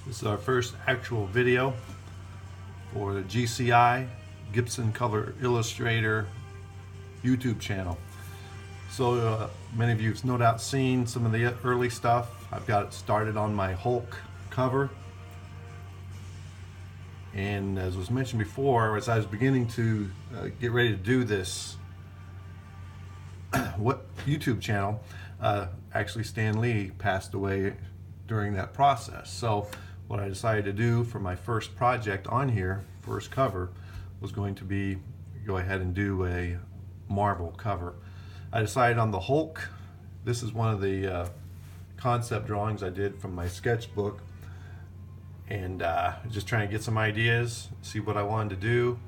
This is our first actual video for the GCI, Gibson Color Illustrator YouTube channel. So many of you have no doubt seen some of the early stuff. I've got it started on my Hulk cover. And as was mentioned before, as I was beginning to get ready to do this YouTube channel, actually Stan Lee passed away during that process. So what I decided to do for my first project on here, first cover, was going to be go ahead and do a Marvel cover. I decided on the Hulk. This is one of the concept drawings I did from my sketchbook, and just trying to get some ideas, see what I wanted to do.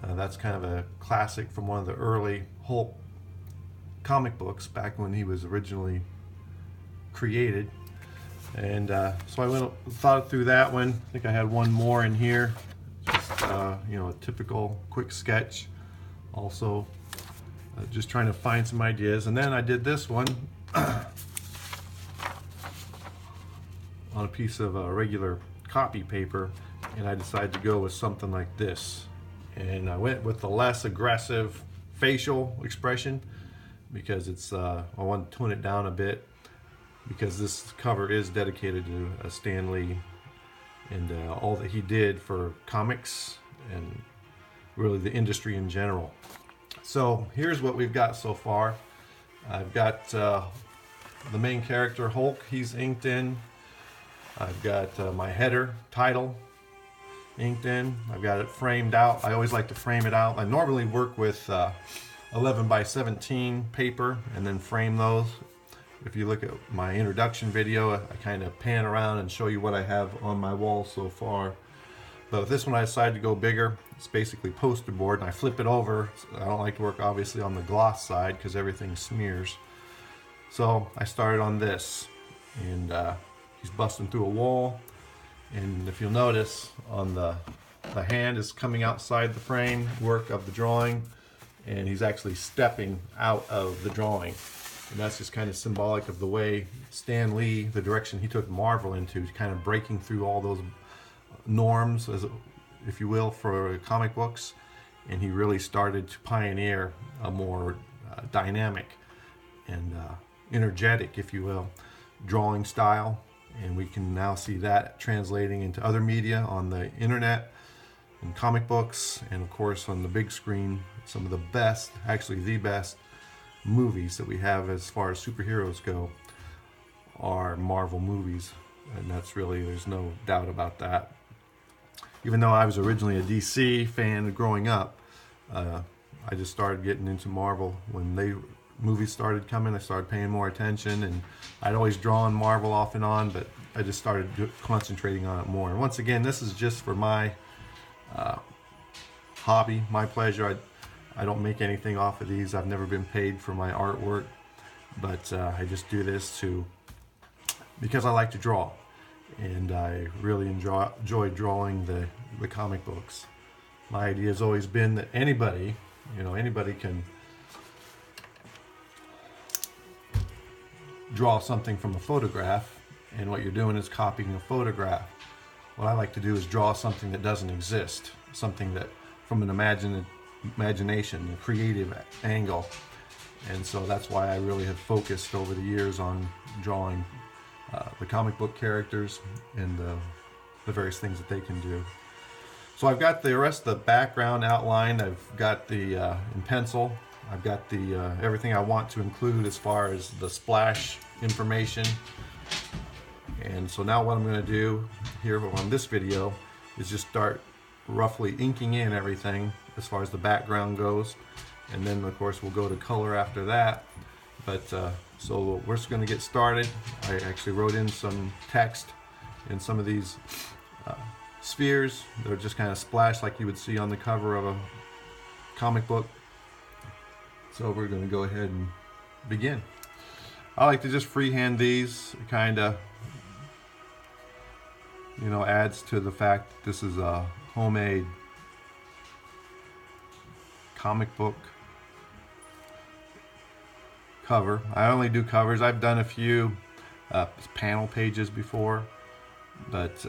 That's kind of a classic from one of the early Hulk comic books back when he was originally created. And so I thought through that one. I think I had one more in here, just you know, a typical quick sketch. Also just trying to find some ideas, and then I did this one on a piece of regular copy paper, and I decided to go with something like this. And I went with the less aggressive facial expression because it's I want to tone it down a bit, because this cover is dedicated to Stan Lee and all that he did for comics and really the industry in general. So here's what we've got so far. I've got the main character Hulk, he's inked in. I've got my header title inked in. I've got it framed out. I always like to frame it out. I normally work with 11 by 17 paper and then frame those. If you look at my introduction video, I kind of pan around and show you what I have on my wall so far. But with this one I decided to go bigger. It's basically poster board, and I flip it over. I don't like to work obviously on the gloss side because everything smears. So I started on this, and he's busting through a wall. And if you'll notice, on the hand is coming outside the framework of the drawing, and he's actually stepping out of the drawing. And that's just kind of symbolic of the way Stan Lee, the direction he took Marvel into, kind of breaking through all those norms, as if you will, for comic books. And he really started to pioneer a more dynamic and energetic, if you will, drawing style. And we can now see that translating into other media on the internet and comic books, and of course on the big screen. Some of the best, actually the best movies that we have as far as superheroes go are Marvel movies, and that's really, there's no doubt about that. Even though I was originally a DC fan growing up, I just started getting into Marvel when movies started coming. I started paying more attention, and I'd always drawn Marvel off and on, but I just started concentrating on it more. And once again, this is just for my hobby, my pleasure. I don't make anything off of these. I've never been paid for my artwork, but I just do this because I like to draw, and I really enjoy drawing the comic books. My idea has always been that anybody can draw something from a photograph, and what you're doing is copying a photograph. What I like to do is draw something that doesn't exist, something that from an imagination, a creative angle. And so that's why I really have focused over the years on drawing the comic book characters and the various things that they can do. So I've got the rest of the background outlined. I've got the in pencil. I've got the everything I want to include as far as the splash information. And so now what I'm going to do here on this video is just start roughly inking in everything as far as the background goes, and then of course we'll go to color after that. But so we're just going to get started. I actually wrote in some text in some of these spheres that are just kind of splashed like you would see on the cover of a comic book. So we're going to go ahead and begin. I like to just freehand these. It kind of, you know, adds to the fact that this is a homemade comic book cover. I only do covers. I've done a few panel pages before, but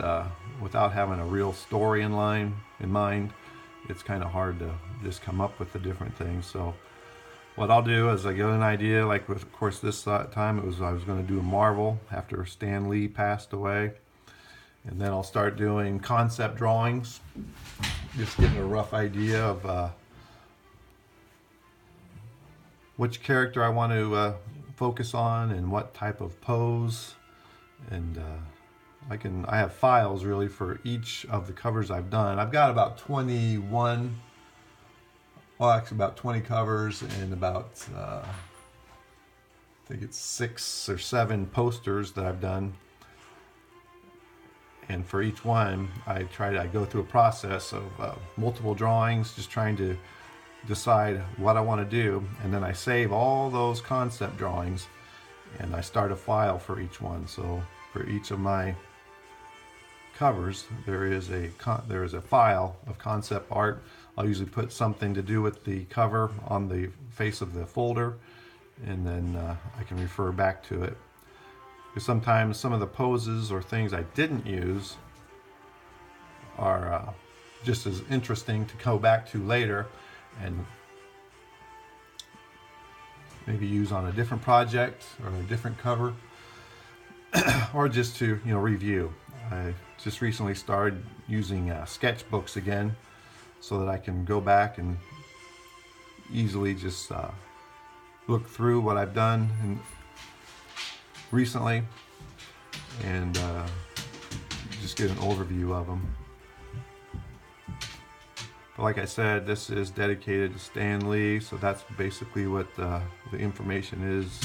without having a real story in mind, it's kind of hard to just come up with the different things. So what I'll do is I get an idea, like with, of course, this time I was going to do a Marvel after Stan Lee passed away, and then I'll start doing concept drawings, just getting a rough idea of which character I want to focus on and what type of pose. And I have files really for each of the covers I've done. I've got about 21, well, actually about 20 covers and about I think it's 6 or 7 posters that I've done. And for each one, I go through a process of multiple drawings, just trying to decide what I want to do, and then I save all those concept drawings and I start a file for each one. So for each of my covers, there is a file of concept art. I'll usually put something to do with the cover on the face of the folder, and then I can refer back to it. Because sometimes some of the poses or things I didn't use are just as interesting to go back to later and maybe use on a different project or a different cover, or just to review. I just recently started using sketchbooks again, so that I can go back and easily just look through what I've done recently and just get an overview of them. But like I said, this is dedicated to Stan Lee, so that's basically what the information is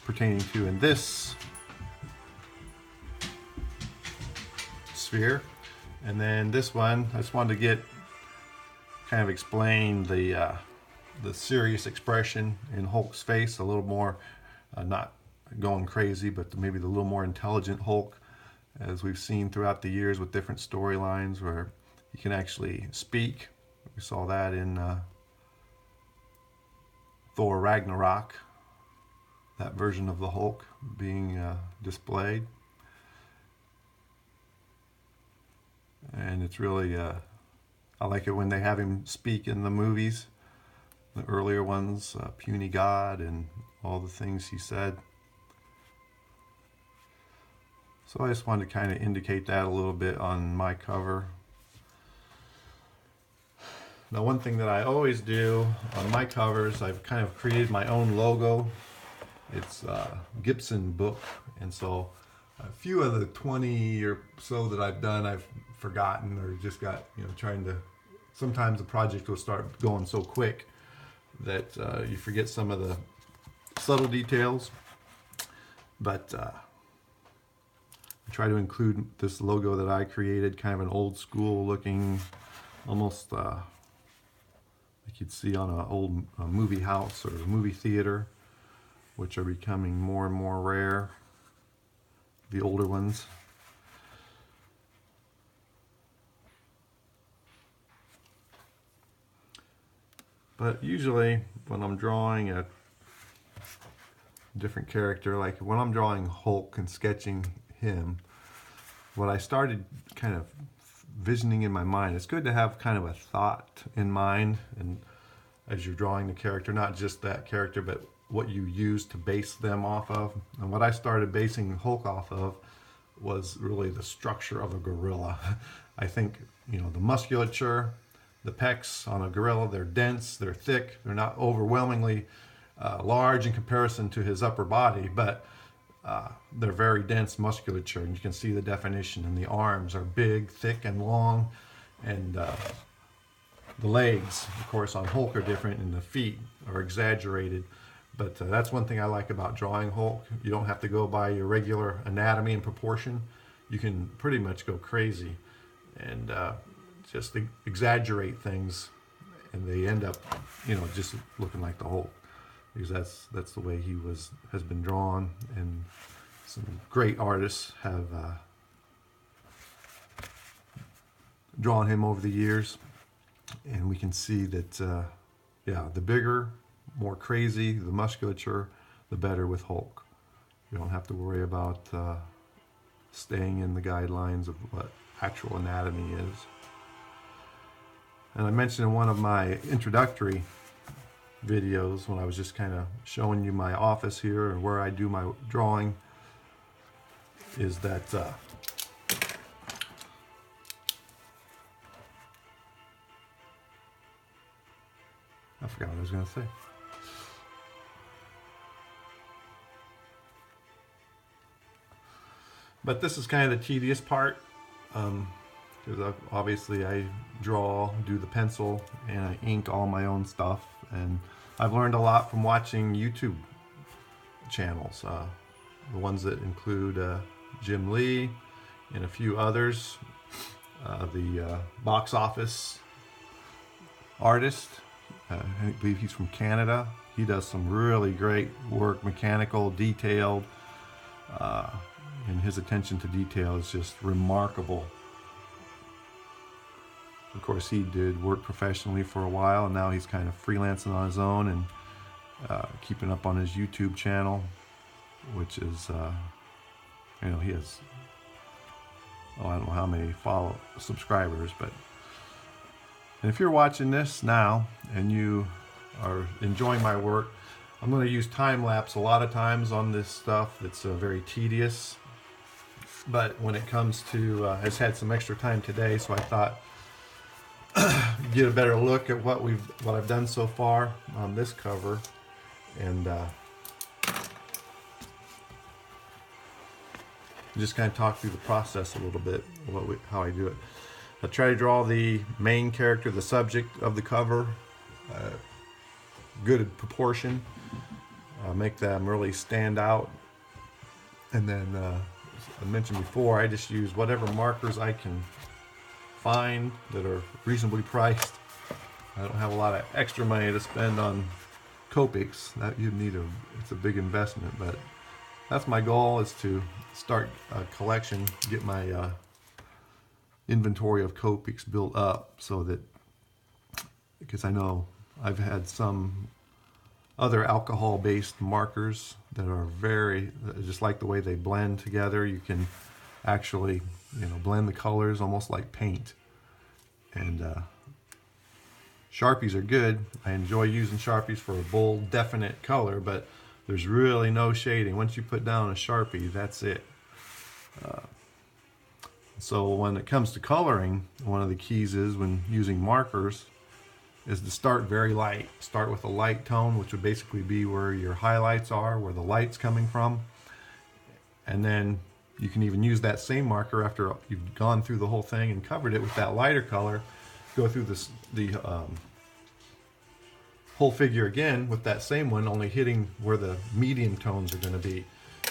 pertaining to in this sphere. And then this one, I just wanted to kind of explain the serious expression in Hulk's face a little more, not going crazy, but maybe the little more intelligent Hulk, as we've seen throughout the years with different storylines where he can actually speak. We saw that in Thor Ragnarok, that version of the Hulk being displayed. And it's really, I like it when they have him speak in the movies, the earlier ones, Puny God and all the things he said. So I just wanted to kind of indicate that a little bit on my cover. Now, one thing that I always do on my covers, I've kind of created my own logo. It's Gibson book, and so a few of the 20 or so that I've done, I've forgotten or just got, trying to, sometimes the project will start going so quick that you forget some of the subtle details. But I try to include this logo that I created, kind of an old school looking, almost like you'd see on an old movie house or a movie theater, which are becoming more and more rare, the older ones. But usually when I'm drawing a different character, like when I'm drawing Hulk and sketching him, what I started kind of visioning in my mind, it's good to have kind of a thought in mind, and as you're drawing the character, not just that character, but what you use to base them off of. And what I started basing Hulk off of was really the structure of a gorilla. I think, the musculature, the pecs on a gorilla, they're dense, they're thick, they're not overwhelmingly large in comparison to his upper body, but they're very dense musculature, and you can see the definition. And the arms are big, thick, and long, and the legs, of course, on Hulk are different, and the feet are exaggerated. But that's one thing I like about drawing Hulk. You don't have to go by your regular anatomy and proportion. You can pretty much go crazy and just exaggerate things, and they end up, just looking like the Hulk, because that's the way he has been drawn. And some great artists have drawn him over the years, and we can see that the bigger, more crazy the musculature, the better with Hulk. You don't have to worry about staying in the guidelines of what actual anatomy is. And I mentioned in one of my introductory videos when I was just kind of showing you my office here and where I do my drawing is that I forgot what I was going to say. But this is kind of the tedious part, because obviously I draw, do the pencil, and I ink all my own stuff. And I've learned a lot from watching YouTube channels, the ones that include Jim Lee and a few others. The box office artist, I believe he's from Canada. He does some really great work, mechanical, detailed, and his attention to detail is just remarkable. Of course, he did work professionally for a while, and now he's kind of freelancing on his own and keeping up on his YouTube channel, which is, you know, he has, oh, I don't know how many subscribers, but and if you're watching this now and you are enjoying my work, I'm going to use time lapse a lot of times on this stuff that's very tedious. But when it comes to, I just had some extra time today, so I thought get a better look at what I've done so far on this cover, and just kind of talk through the process a little bit, how I do it. I try to draw the main character, the subject of the cover, good proportion, make them really stand out, and then I mentioned before, I just use whatever markers I can find that are reasonably priced. I don't have a lot of extra money to spend on Copics. That you need it's a big investment, but that's my goal, is to start a collection, get my inventory of Copics built up, so that, because I know I've had some other alcohol-based markers that are just like the way they blend together. You can actually, you know, blend the colors almost like paint. And Sharpies are good. I enjoy using Sharpies for a bold, definite color, but there's really no shading. Once you put down a Sharpie, that's it. So when it comes to coloring, one of the keys is, when using markers, is to start very light. Start with a light tone, which would basically be where your highlights are, where the light's coming from. And then you can even use that same marker after you've gone through the whole thing and covered it with that lighter color. Go through the whole figure again with that same one, only hitting where the medium tones are going to be.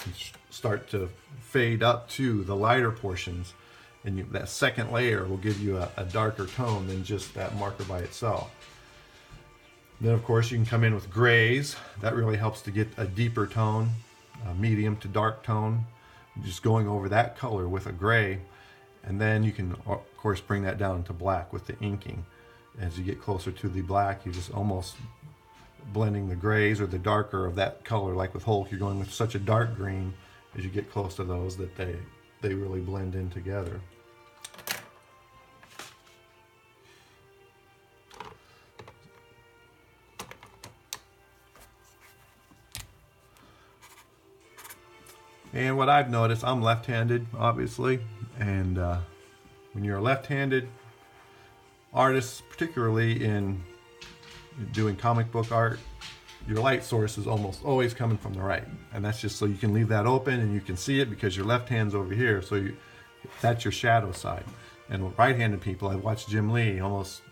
You start to fade up to the lighter portions, and that second layer will give you a darker tone than just that marker by itself. Then of course you can come in with grays. That really helps to get a deeper tone, a medium to dark tone, just going over that color with a gray. And then you can of course bring that down to black with the inking. As you get closer to the black, you just almost blending the grays or the darker of that color. Like with Hulk, you're going with such a dark green as you get close to those that they really blend in together. And what I've noticed, I'm left-handed, obviously, and when you're a left-handed artist, particularly in doing comic book art, your light source is almost always coming from the right, and that's just so you can leave that open and you can see it, because your left hand's over here, so that's your shadow side. And with right-handed people, I've watched Jim Lee almost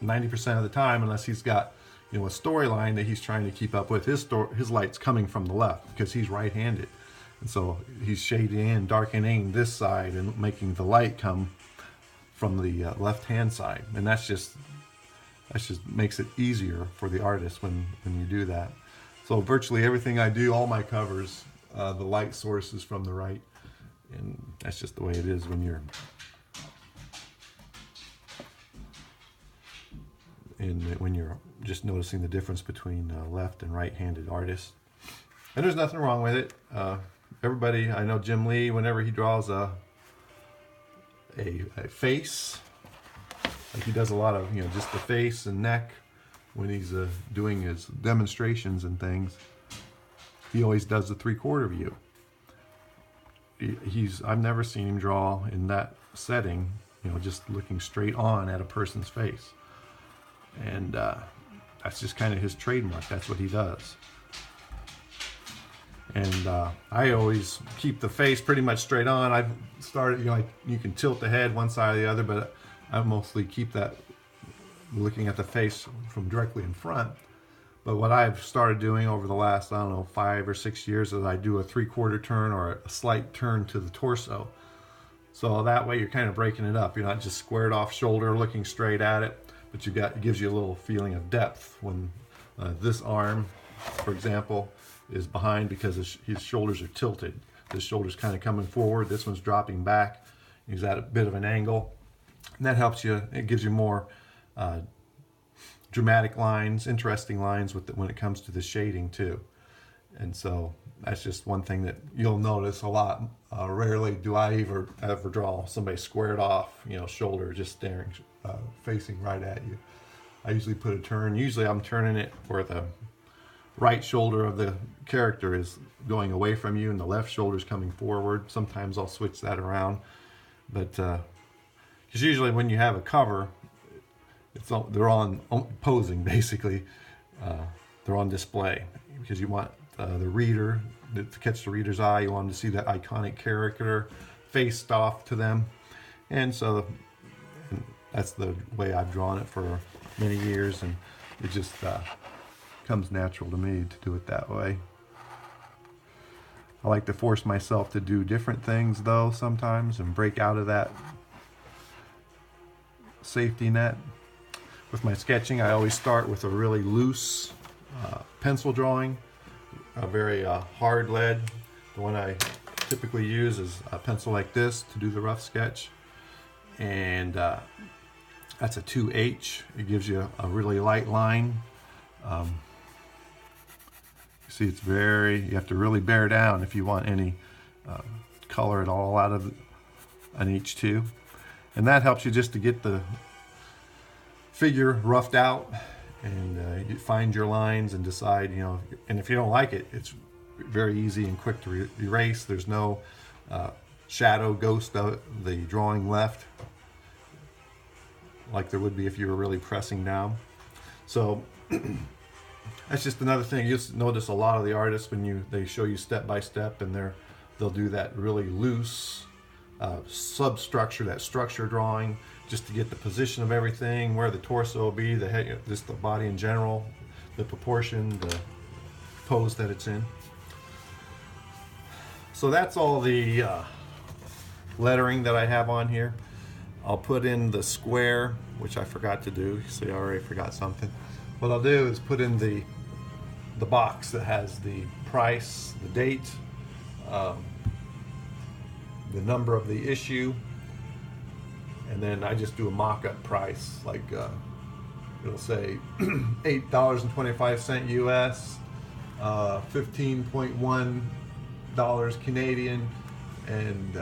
90% of the time, unless he's got, you know, a storyline that he's trying to keep up with, his light's coming from the left because he's right-handed. And so he's shading in, darkening this side and making the light come from the left-hand side. And that just makes it easier for the artist when you do that. So virtually everything I do, all my covers, the light source is from the right. And that's just the way it is when you're just noticing the difference between left and right-handed artists. And there's nothing wrong with it. everybody, I know Jim Lee, whenever he draws a face, like he does a lot of, just the face and neck when he's doing his demonstrations and things, he always does the 3/4 view. I've never seen him draw in that setting, just looking straight on at a person's face. And that's just kind of his trademark. That's what he does. And I always keep the face pretty much straight on. I've started, you can tilt the head one side or the other, but I mostly keep that looking at the face from directly in front. But what I've started doing over the last, 5 or 6 years is I do a 3/4 turn or a slight turn to the torso. So that way you're kind of breaking it up. You're not just squared off shoulder looking straight at it, but it gives you a little feeling of depth when this arm, for example, is behind because his shoulders are tilted. This shoulder's kind of coming forward. This one's dropping back. He's at a bit of an angle. And that helps you. It gives you more dramatic lines, interesting lines when it comes to the shading too. And so that's just one thing that you'll notice a lot. Rarely do I ever draw somebody squared off, shoulder just staring, facing right at you. I usually put a turn. Usually I'm turning it where the right shoulder of the character is going away from you and the left shoulder is coming forward. Sometimes I'll switch that around. But because usually when you have a cover, they're on posing basically. They're on display because you want the reader to catch the reader's eye. You want them to see that iconic character faced off to them, and so that's the way I've drawn it for many years, and it just comes natural to me to do it that way. I like to force myself to do different things though sometimes and break out of that safety net. With my sketching, I always start with a really loose pencil drawing, a very hard lead. The one I typically use is a pencil like this to do the rough sketch, and that's a 2H. It gives you a really light line. You see, you have to really bear down if you want any color at all out of an H2, and that helps you just to get the figure roughed out, and you find your lines and decide, and if you don't like it, it's very easy and quick to erase. There's no shadow ghost of the drawing left like there would be if you were really pressing down. So that's just another thing. You just notice a lot of the artists when they show you step by step, and they'll do that really loose substructure, that structure drawing, just to get the position of everything, where the torso will be, the head, just the body in general, the proportion, the pose that it's in. So that's all the lettering that I have on here. I'll put in the square, which I forgot to do. See, I already forgot something. What I'll do is put in the box that has the price, the date, the number of the issue, and then I just do a mock-up price, like it'll say $8.25 US, $15.1 Canadian, and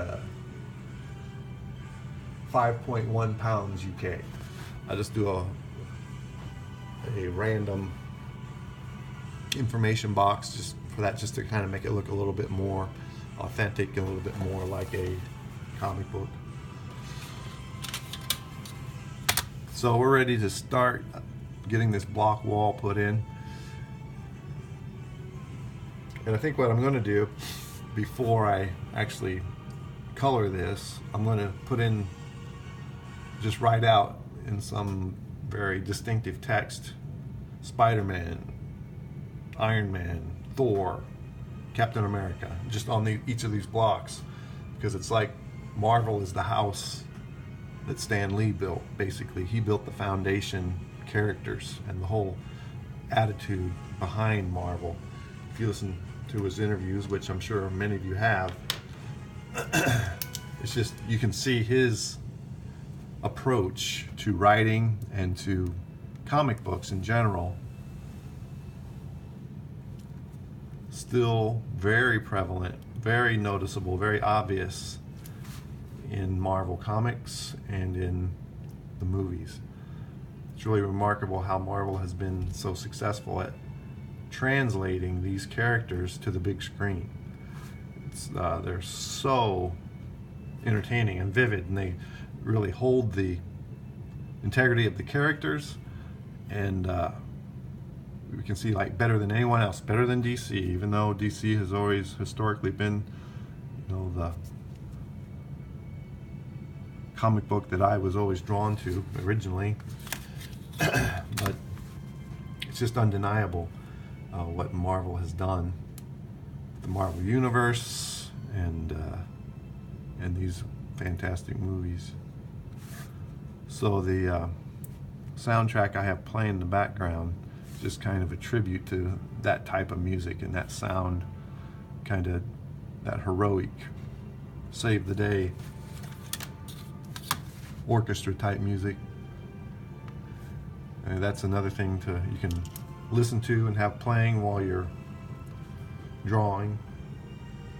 5.1 pounds UK. I just do a random information box just for that, just to kind of make it look a little bit more authentic and a little bit more like a comic book. So we're ready to start getting this block wall put in. And I think what I'm going to do before I actually color this, I'm going to put in, just write out in some very distinctive text, Spider-Man, Iron Man, Thor, Captain America, just on each of these blocks, because it's like Marvel is the house that Stan Lee built. Basically, he built the foundation characters and the whole attitude behind Marvel. If you listen to his interviews, which I'm sure many of you have, it's just, you can see his approach to writing and to comic books in general still very prevalent very noticeable, very obvious in Marvel Comics and in the movies. It's really remarkable how Marvel has been so successful at translating these characters to the big screen. They're so entertaining and vivid, and they really hold the integrity of the characters, and we can see like better than anyone else, better than DC, even though DC has always historically been, you know, the comic book that I was always drawn to originally. But it's just undeniable what Marvel has done, the Marvel Universe, and these fantastic movies. So the soundtrack I have playing in the background is just kind of a tribute to that type of music and that sound, kind of that heroic, save the day orchestra type music. And that's another thing you can listen to and have playing while you're drawing,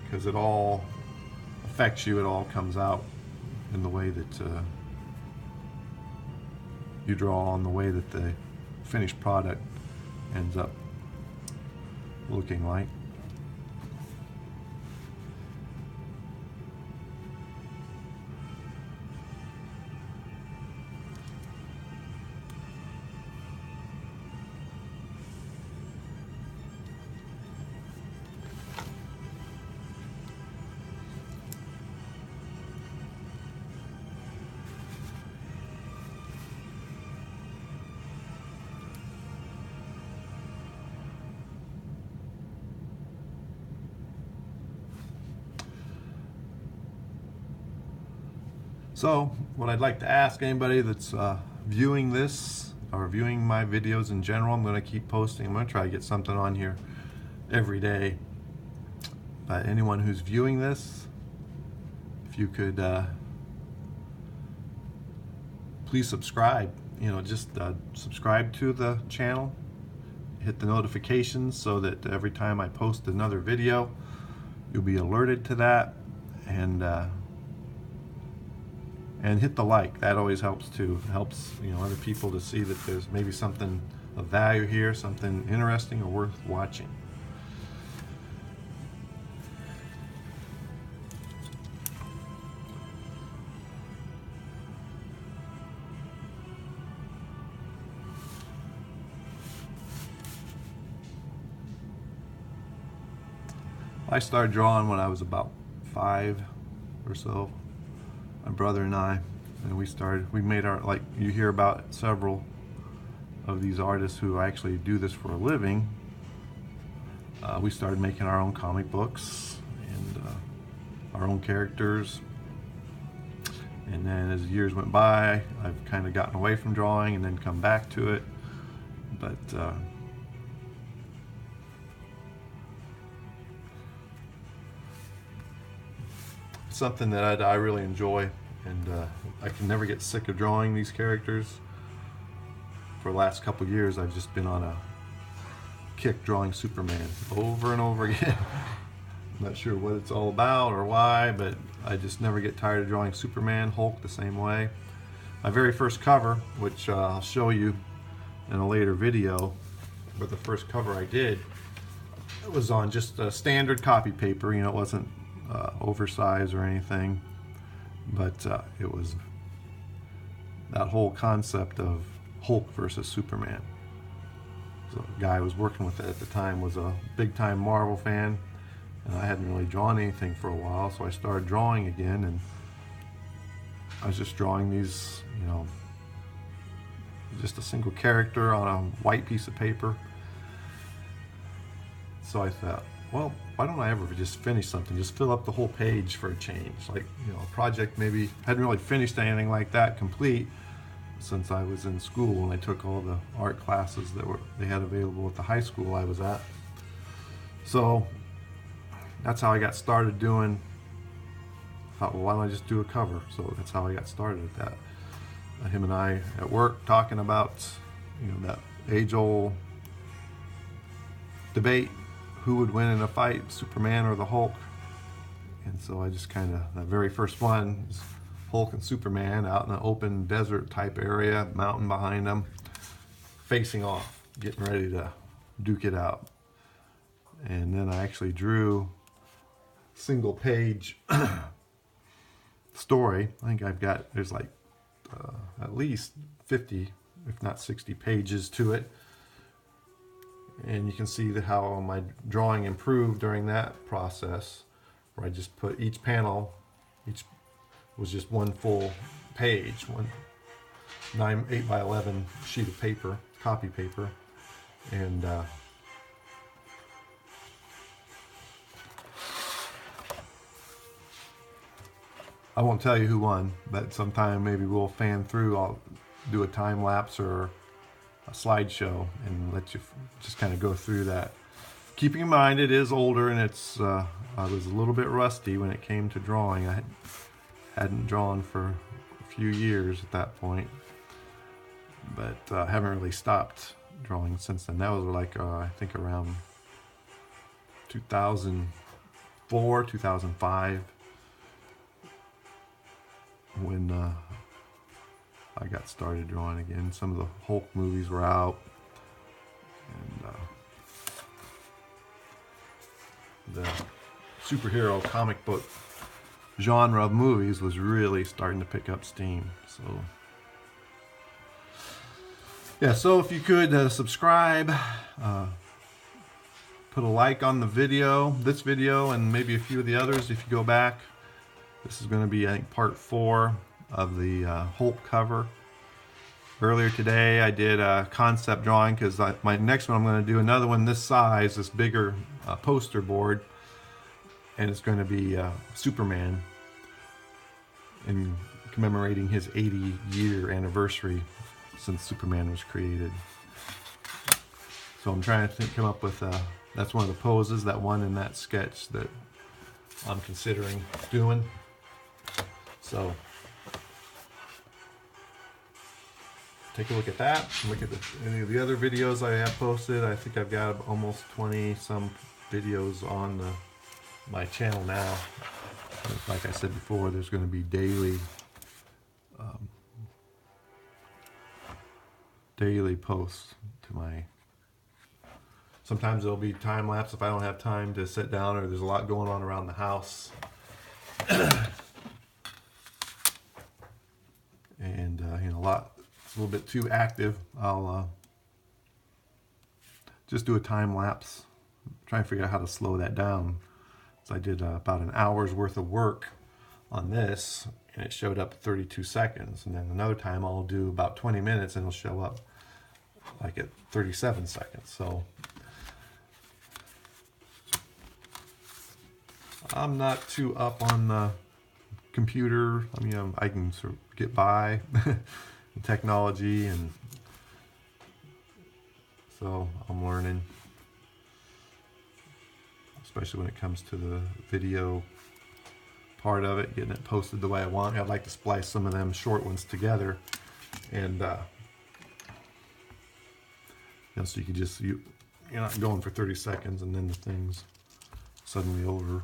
because it all affects you. It all comes out in the way that you draw, on the way that the finished product ends up looking like. So what I'd like to ask anybody that's viewing this or viewing my videos in general, I'm going to keep posting. I'm going to try to get something on here every day. But anyone who's viewing this, if you could please subscribe. You know, just subscribe to the channel, hit the notifications so that every time I post another video, you'll be alerted to that, and hit the like. That always helps too. It helps, you know, other people to see that there's maybe something of value here, something interesting or worth watching. I started drawing when I was about 5 or so. My brother and I, and we made our, like you hear about several of these artists who actually do this for a living. We started making our own comic books and our own characters. And then as years went by, I've kind of gotten away from drawing and then come back to it. But something that I really enjoy, and I can never get sick of drawing these characters. For the last couple years, I've just been on a kick drawing Superman over and over again. I'm not sure what it's all about or why, but I just never get tired of drawing Superman. Hulk the same way. My very first cover, which I'll show you in a later video, but the first cover I did, it was on just a standard copy paper. You know, it wasn't oversized or anything, but it was that whole concept of Hulk versus Superman. So the guy I was working with at the time was a big time Marvel fan, and I hadn't really drawn anything for a while, so I started drawing again, and I was just drawing these, you know, just a single character on a white piece of paper. So I thought, well, why don't I ever just finish something, just fill up the whole page for a change, like, you know, a project. Maybe hadn't really finished anything like that complete since I was in school, and I took all the art classes that they had available at the high school I was at. So that's how I got started doing. I thought, well, why don't I just do a cover? So that's how I got started at that. Him and I at work talking about, you know, that age-old debate, who would win in a fight, Superman or the Hulk? And so I just kind of, the very first one is Hulk and Superman out in an open desert type area, mountain behind them, facing off, getting ready to duke it out. And then I actually drew single page story. I think I've got, there's like at least 50, if not 60 pages to it. And you can see how my drawing improved during that process, where I just put each panel, each was just one full page, one 8 by 11 sheet of paper, copy paper. And I won't tell you who won, but sometime maybe we'll fan through. I'll do a time lapse or a slideshow and let you just kind of go through that. Keeping in mind it is older and it's I was a little bit rusty when it came to drawing. I hadn't drawn for a few years at that point, but haven't really stopped drawing since then. That was like I think around 2004, 2005 when I got started drawing again. Some of the Hulk movies were out, and the superhero comic book genre of movies was really starting to pick up steam. So yeah, so if you could subscribe, put a like on the video, this video, and maybe a few of the others if you go back. This is going to be, I think, part 4 of the Hulk cover. Earlier today I did a concept drawing because my next one I'm going to do another one this size, this bigger poster board, and it's going to be Superman, in commemorating his 80-year anniversary since Superman was created. So I'm trying to come up with that's one of the poses, that one in that sketch that I'm considering doing. So take a look at that. Look at any of the other videos I have posted. I think I've got almost 20 some videos on my channel now. Like I said before, there's going to be daily posts to my. Sometimes there'll be time lapse if I don't have time to sit down or there's a lot going on around the house. And you know, it's a little bit too active. I'll just do a time lapse. Try and figure out how to slow that down. So I did about an hour's worth of work on this, and it showed up at 32 seconds. And then another time I'll do about 20 minutes, and it'll show up like at 37 seconds. So I'm not too up on the computer. I mean, I can sort of get by technology, and so I'm learning, especially when it comes to the video part of it, getting it posted the way I want. I'd like to splice some of them short ones together, and you know, so you can just you're not going for 30 seconds and then the thing's suddenly over.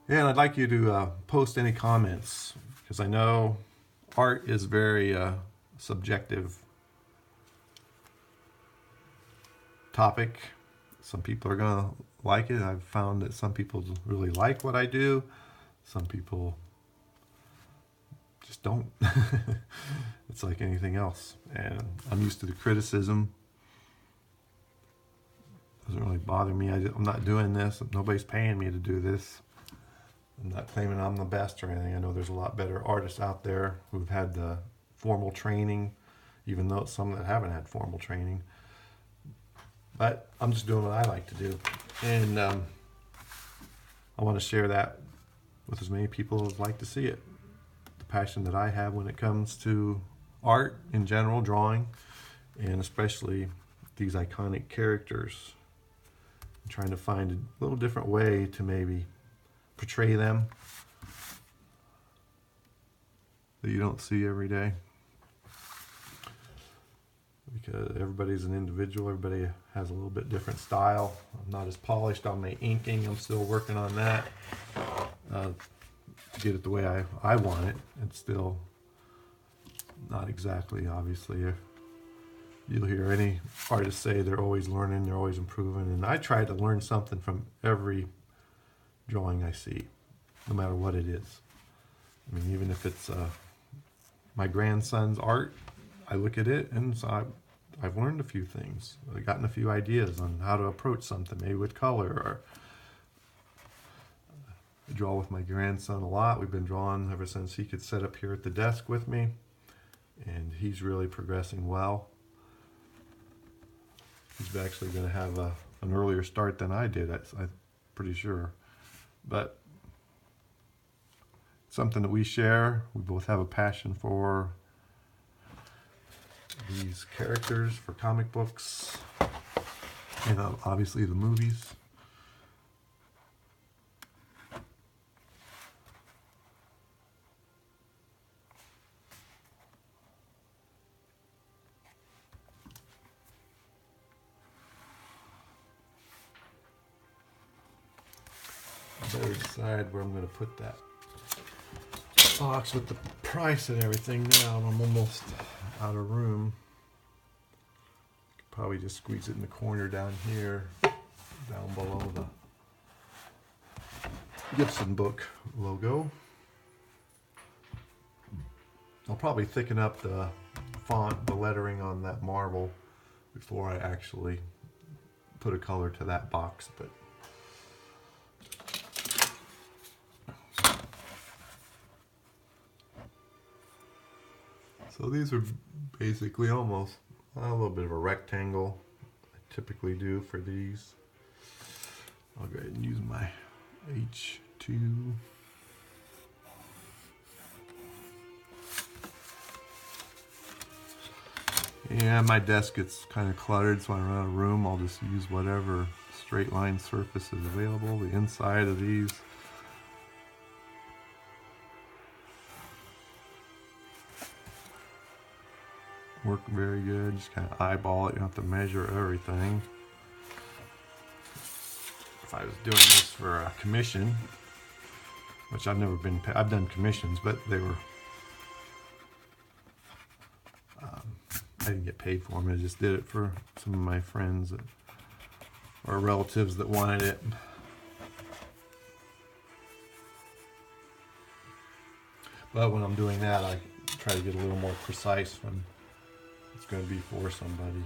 Yeah, and I'd like you to post any comments, because I know art is very subjective topic. Some people are going to like it. I've found that some people really like what I do. Some people just don't. It's like anything else. And I'm used to the criticism. It doesn't really bother me. I'm not doing this. Nobody's paying me to do this. I'm not claiming I'm the best or anything. I know there's a lot better artists out there who've had the formal training, even though some that haven't had formal training. But I'm just doing what I like to do. And I want to share that with as many people as like to see it. The passion that I have when it comes to art in general, drawing, and especially these iconic characters. I'm trying to find a little different way to maybe portray them that you don't see every day. because everybody's an individual. Everybody has a little bit different style. I'm not as polished on my inking. I'm still working on that. Get it the way I want it. It's still not exactly, obviously. You'll hear any artist say they're always learning, they're always improving. And I try to learn something from every drawing I see, no matter what it is. I mean, even if it's my grandson's art, I look at it and so I've learned a few things. I've gotten a few ideas on how to approach something, maybe with color. Or I draw with my grandson a lot. We've been drawing ever since he could sit up here at the desk with me, and he's really progressing well. He's actually going to have an earlier start than I did, I'm pretty sure. But something that we share. We both have a passion for these characters, for comic books, and obviously the movies. I better decide where I'm going to put that box with the price and everything now. I'm almost out of room. Could probably just squeeze it in the corner down here, down below the Gibson book logo. I'll probably thicken up the font, the lettering on that marble before I actually put a color to that box. But so these are basically almost a little bit of a rectangle. I typically do for these. I'll go ahead and use my H2. Yeah, my desk gets kind of cluttered, so when I run out of room, I'll just use whatever straight line surface is available. The inside of these work very good. Just kind of eyeball it. You don't have to measure everything. If I was doing this for a commission, which I've never been, I've done commissions, but they were, I didn't get paid for them. I just did it for some of my friends or relatives that wanted it. But when I'm doing that, I try to get a little more precise when it's going to be for somebody.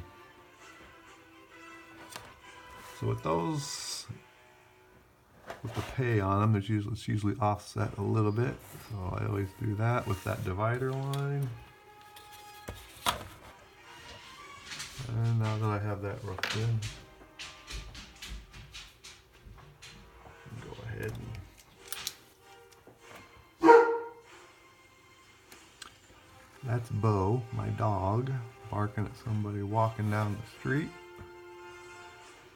So with those, with the pay on them, it's usually offset a little bit. So I always do that with that divider line. And now that I have that roughed in, go ahead and that's Bo, my dog, barking at somebody walking down the street.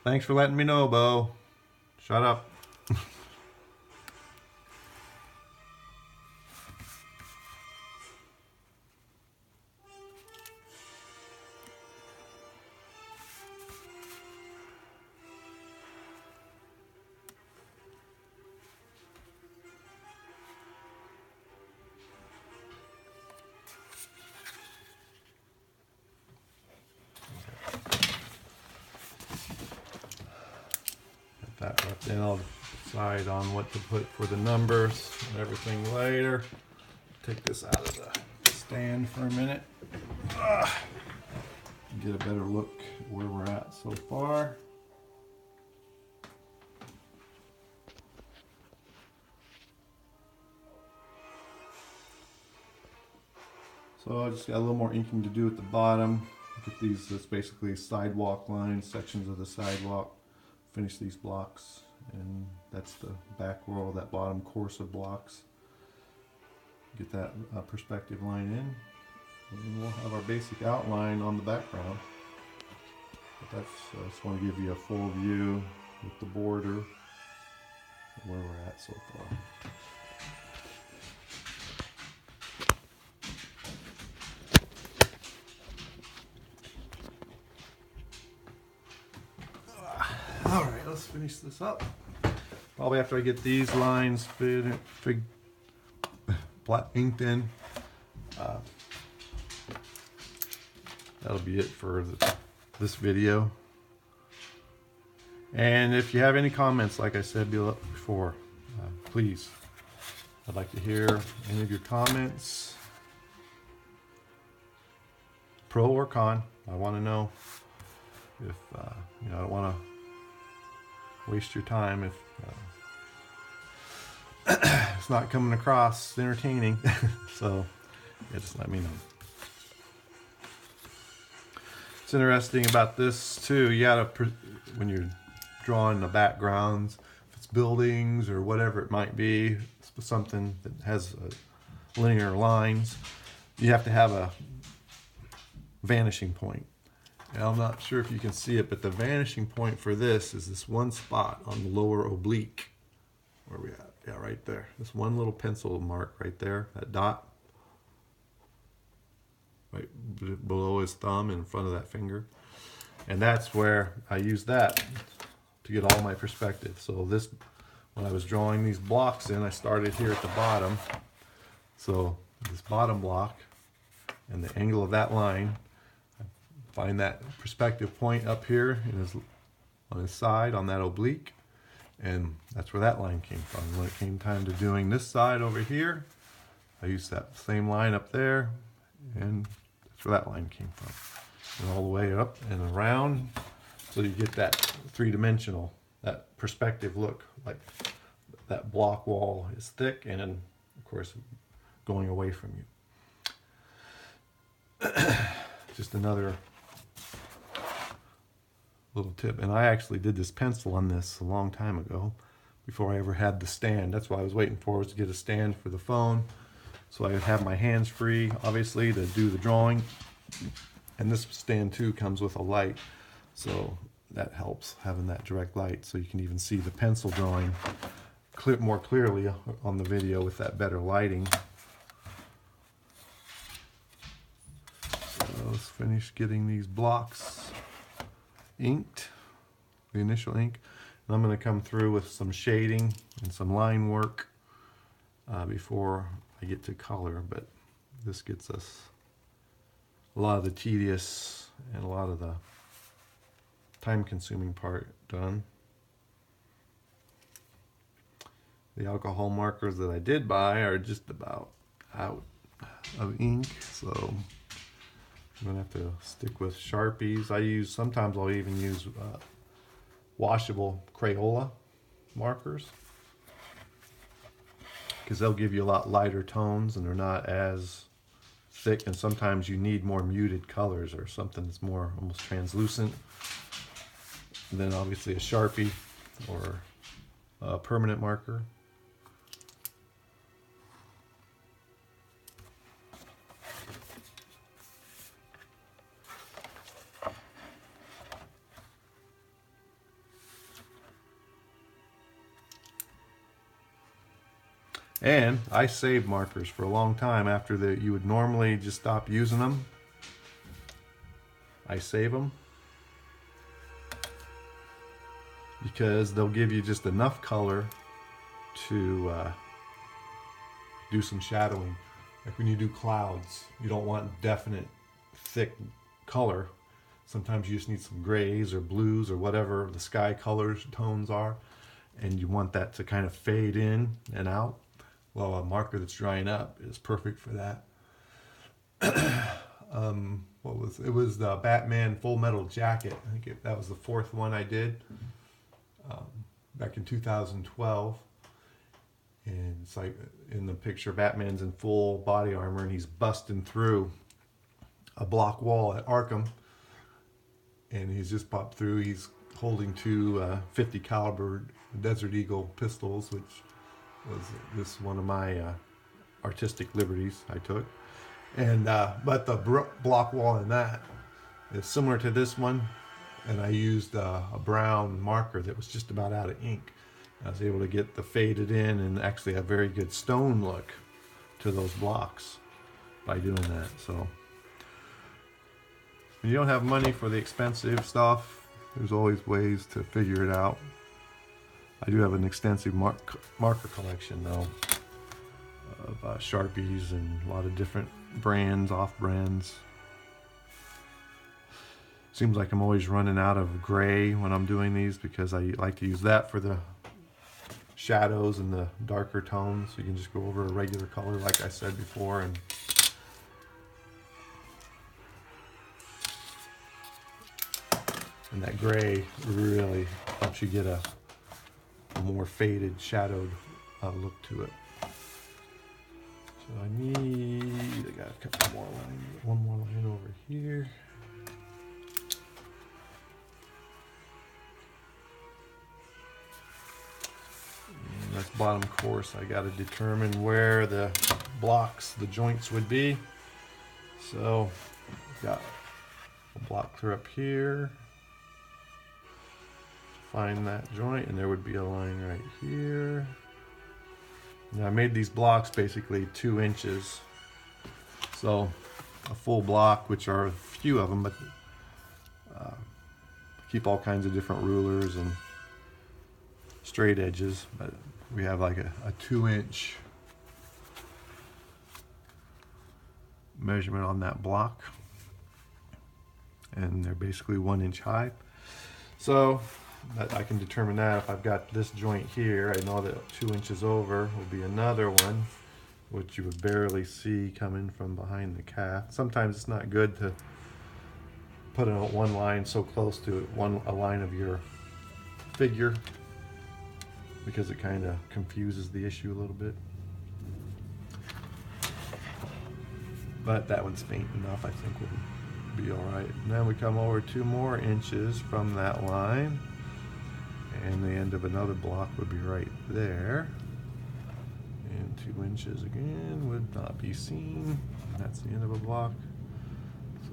Thanks for letting me know, Bo. Shut up. That left in, I'll decide on what to put for the numbers and everything later. Take this out of the stand for a minute. Get a better look at where we're at so far. So I just got a little more inking to do at the bottom. Get these, that's basically sidewalk lines, sections of the sidewalk. Finish these blocks, and that's the back row, that bottom course of blocks. Get that perspective line in, and we'll have our basic outline on the background. But that's, I just want to give you a full view with the border of where we're at so far. finish this up. Probably after I get these lines inked in. That'll be it for this video. And if you have any comments, like I said before, please, I'd like to hear any of your comments, pro or con. I want to know if you know, I don't want to waste your time if it's not coming across entertaining. So yeah, just let me know. It's interesting about this too. You gotta, when you're drawing the backgrounds, if it's buildings or whatever it might be, something that has linear lines, you have to have a vanishing point. And I'm not sure if you can see it, but the vanishing point for this is this one spot on the lower oblique. Where are we at? Yeah, right there. This one little pencil mark right there, that dot. Right below his thumb in front of that finger. And that's where I use that to get all my perspective. So this, when I was drawing these blocks in, I started here at the bottom. So this bottom block and the angle of that line, I find that perspective point up here on his side, on that oblique. And that's where that line came from. When it came time to doing this side over here, I used that same line up there, and that's where that line came from. And all the way up and around, so you get that three-dimensional, that perspective look, like that block wall is thick and then, of course, going away from you. Just another little tip. And I actually did this pencil on this a long time ago, before I ever had the stand. That's what I was waiting for, was to get a stand for the phone, so I would have my hands free, obviously, to do the drawing. And this stand too comes with a light, so that helps, having that direct light, so you can even see the pencil drawing more clearly on the video with that better lighting. So let's finish getting these blocks inked, the initial ink. And I'm going to come through with some shading and some line work before I get to color, but this gets us a lot of the tedious and a lot of the time-consuming part done. The alcohol markers that I did buy are just about out of ink, so I'm gonna have to stick with Sharpies. Sometimes I'll even use washable Crayola markers, because they'll give you a lot lighter tones and they're not as thick, and sometimes you need more muted colors or something that's more almost translucent. And then obviously a Sharpie or a permanent marker. And I saved markers for a long time after you would normally just stop using them. I save them because they'll give you just enough color to do some shadowing. Like when you do clouds, you don't want definite thick color. Sometimes you just need some grays or blues or whatever the sky colors tones are, and you want that to kind of fade in and out. Well, a marker that's drying up is perfect for that. It was the Batman Full Metal Jacket. I think that was the fourth one I did back in 2012. And it's like in the picture, Batman's in full body armor and he's busting through a block wall at Arkham. And he's just popped through. He's holding two 50 caliber Desert Eagle pistols, which was this one of my artistic liberties I took. And but the block wall in that is similar to this one, and I used a brown marker that was just about out of ink. I was able to get the faded in and actually a very good stone look to those blocks by doing that. So when you don't have money for the expensive stuff, there's always ways to figure it out. I do have an extensive marker collection though, of Sharpies and a lot of different brands, off brands. Seems like I'm always running out of gray when I'm doing these, because I like to use that for the shadows and the darker tones. So you can just go over a regular color like I said before, and that gray really helps you get a more faded, shadowed look to it. So I got a couple more lines, one more line over here. And that's bottom course. I got to determine where the blocks, the joints would be. So got a block clear up here. Find that joint, and there would be a line right here. Now I made these blocks basically 2 inches, so a full block, which are a few of them, but keep all kinds of different rulers and straight edges. But we have like a 2-inch measurement on that block, and they're basically 1 inch high. So I can determine that if I've got this joint here, I know that 2 inches over will be another one, which you would barely see coming from behind the calf. Sometimes it's not good to put one line so close to a line of your figure, because it kind of confuses the issue a little bit. But that one's faint enough, I think will be all right. Now we come over 2 more inches from that line, and the end of another block would be right there, and 2 inches again would not be seen. That's the end of a block,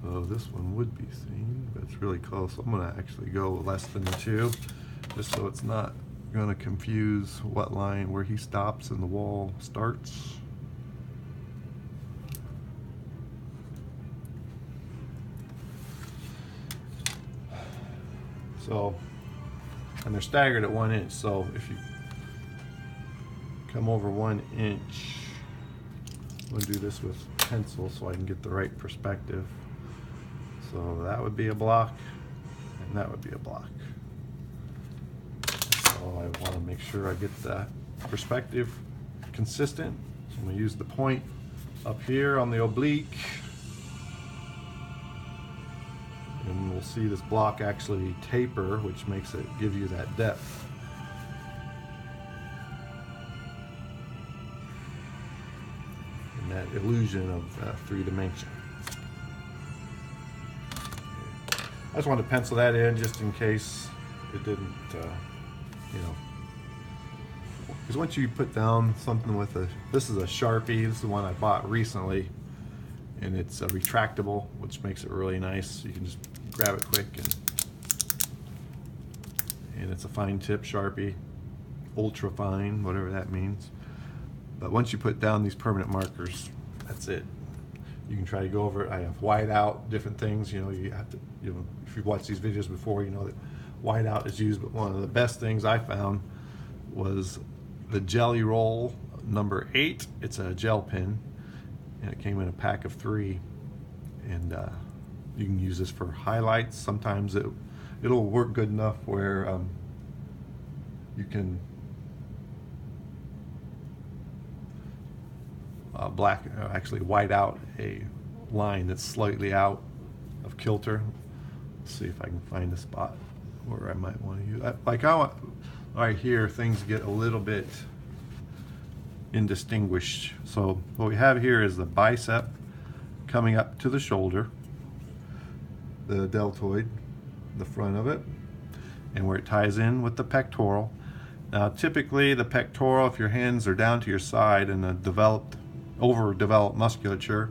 so this one would be seen, but it's really close. I'm going to actually go less than 2, just so it's not going to confuse what line where he stops and the wall starts. So, and they're staggered at 1 inch, so if you come over 1 inch, I'm going to do this with pencil so I can get the right perspective. So that would be a block, and that would be a block. So I want to make sure I get that perspective consistent. So I'm going to use the point up here on the oblique, and we'll see this block actually taper, which makes it give you that depth. And that illusion of 3 dimension. I just wanted to pencil that in just in case it didn't, because once you put down something with this is a Sharpie, this is the one I bought recently, and it's a retractable, which makes it really nice. You can just grab it quick, and it's a fine tip Sharpie, ultra fine, whatever that means. But once you put down these permanent markers, that's it. You can try to go over it. I have white out, different things. You have to, if you've watched these videos before, you know that white out is used. But one of the best things I found was the Jelly Roll number 8. It's a gel pen, and it came in a pack of 3. And you can use this for highlights. Sometimes it'll work good enough where you can actually white out a line that's slightly out of kilter. Let's see if I can find a spot where I might want to use that. Like right here, things get a little bit indistinguished. So what we have here is the bicep coming up to the shoulder, the deltoid, the front of it, and where it ties in with the pectoral. Now typically the pectoral, if your hands are down to your side and a overdeveloped musculature,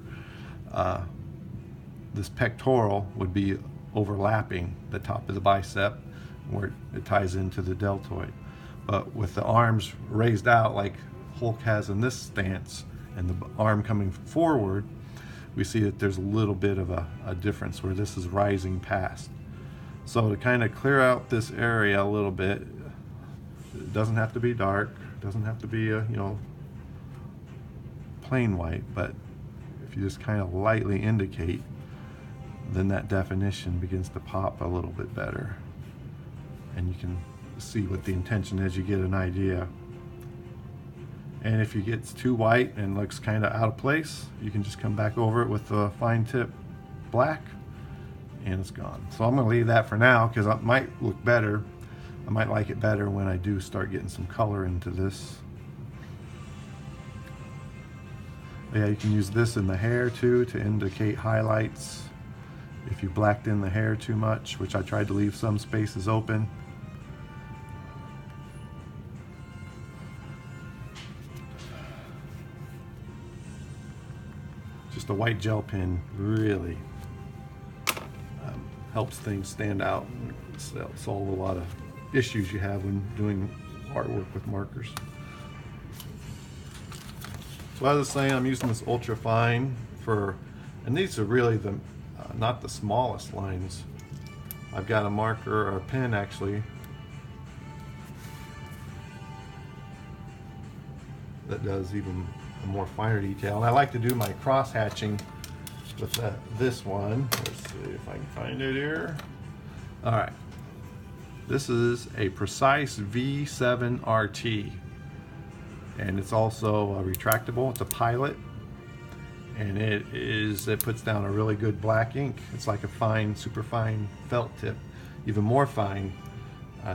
this pectoral would be overlapping the top of the bicep where it ties into the deltoid. But with the arms raised out like Hulk has in this stance, and the arm coming forward, we see that there's a little bit of a difference where this is rising past. So to kind of clear out this area a little bit, doesn't have to be dark, it doesn't have to be a, you know, plain white, but if you just kind of lightly indicate, then that definition begins to pop a little bit better, and you can see what the intention is. You get an idea. And if it gets too white and looks kind of out of place, you can just come back over it with a fine tip black, and it's gone. So I'm going to leave that for now because it might look better. I might like it better when I do start getting some color into this. Yeah, you can use this in the hair too to indicate highlights if you blacked in the hair too much, which I tried to leave some spaces open. Just a white gel pen really helps things stand out and solve a lot of issues you have when doing artwork with markers. So as I was saying, I'm using this ultra fine for, and these are really the not the smallest lines. I've got a marker, or a pen actually, that does even a more finer detail. And I like to do my cross hatching with this one. Let's see if I can find it here. All right, this is a Precise V7 RT, and it's also retractable. It's a Pilot, and it puts down a really good black ink. It's like a fine, super fine felt tip, even more fine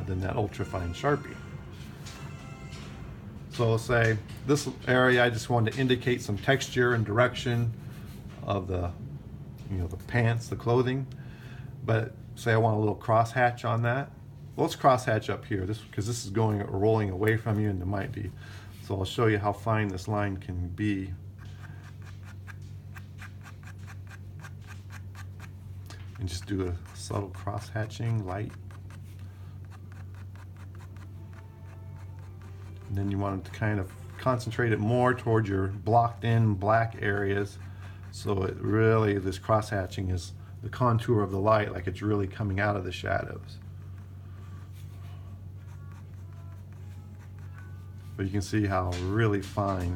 than that ultra fine Sharpie. So let's say this area, I just wanted to indicate some texture and direction of the, you know, the pants, the clothing. But say I want a little cross hatch on that. Well, let's cross hatch up here, because this is rolling away from you, and it might be. So I'll show you how fine this line can be. And just do a subtle cross hatching, light. And then you want to kind of concentrate it more toward your blocked in black areas, so it really, this cross hatching is the contour of the light, like it's really coming out of the shadows. But you can see how really fine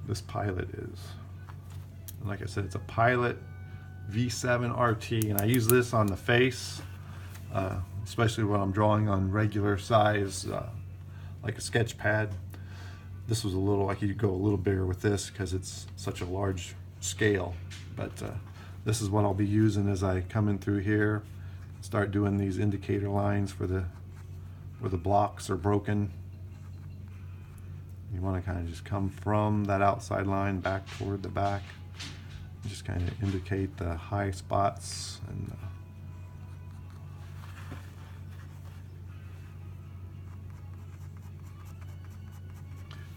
this Pilot is. And like I said, it's a Pilot V7 RT, and I use this on the face, especially when I'm drawing on regular size, like a sketch pad. This was a little, I could go a little bigger with this because it's such a large scale, but this is what I'll be using as I come in through here, start doing these indicator lines for where the blocks are broken. You want to kind of just come from that outside line back toward the back, just kind of indicate the high spots, and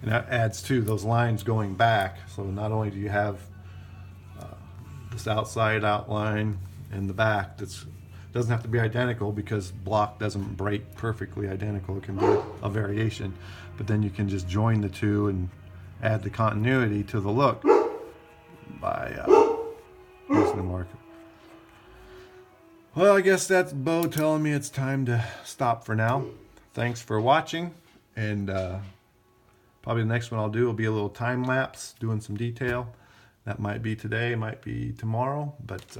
that adds to those lines going back. So not only do you have this outside outline in the back that's doesn't have to be identical, because block doesn't break perfectly identical. It can be a variation, but then you can just join the two and add the continuity to the look by using the marker. Well, I guess that's Bo telling me it's time to stop for now. Thanks for watching, and probably the next one I'll do will be a little time lapse doing some detail. That might be today, might be tomorrow, but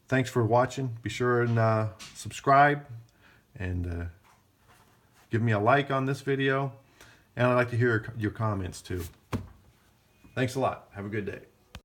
thanks for watching. Be sure and subscribe, and give me a like on this video, and I'd like to hear your comments too. Thanks a lot. Have a good day.